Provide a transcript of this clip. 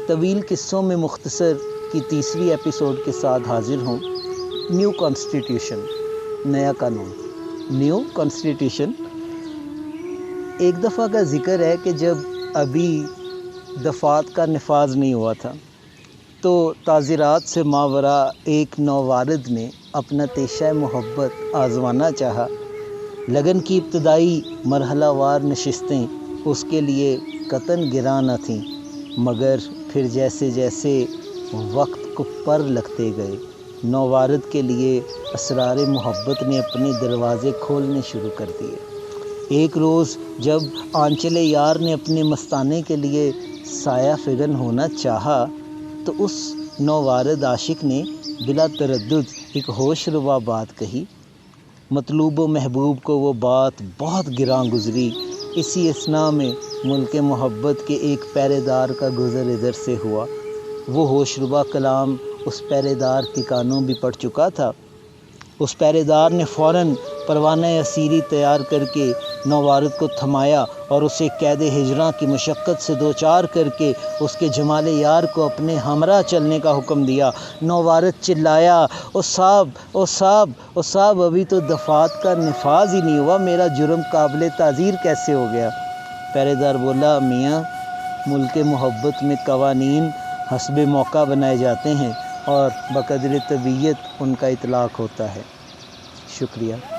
طویل قصوں میں مختصر کی تیسری ایپیسوڈ کے ساتھ حاضر ہوں۔ نیو کانسٹیٹیوشن، نیا قانون۔ نیو کانسٹیٹیوشن ایک دفعہ کا ذکر ہے کہ جب ابھی دفعات کا نفاذ نہیں ہوا تھا تو تعزیرات سے ماورا ایک نووارد نے اپنا تیشہ محبت آزمانا چاہا۔ لگن کی ابتدائی مرحلہ وار نشستیں اس کے لیے قطعاً گراں نہ تھیں، مگر پھر جیسے جیسے وقت کو پر لگتے گئے، نووارد کے لیے اسرار محبت نے اپنے دروازے کھولنے شروع کر دیے۔ ایک روز جب آنچل یار نے اپنے مستانے کے لیے سایہ فگن ہونا چاہا تو اس نووارد عاشق نے بلا تردد ایک ہوش ربا بات کہی۔ مطلوب و محبوب کو وہ بات بہت گراں گزری۔ اسی اثناء میں ملک محبت کے ایک پہرے دار کا گزر ادھر سے ہوا۔ وہ ہوش ربا کلام اس پہرے دار کے کانوں بھی پڑ چکا تھا۔ اس پہرے دار نے فوراً پروانہ اسیری تیار کر کے نووارد کو تھمایا اور اسے قید ہجراں کی مشقت سے دوچار کر کے اس کے جمال یار کو اپنے ہمراہ چلنے کا حکم دیا۔ نووارد چلایا، او صاحب او صاحب او صاحب، ابھی تو دفعات کا نفاذ ہی نہیں ہوا، میرا جرم قابل تعزیر کیسے ہو گیا؟ پہرے دار بولا، میاں، ملک محبت میں قوانین حسب موقع بنائے جاتے ہیں اور بقدر طبیعت ان کا اطلاق ہوتا ہے۔ شکریہ۔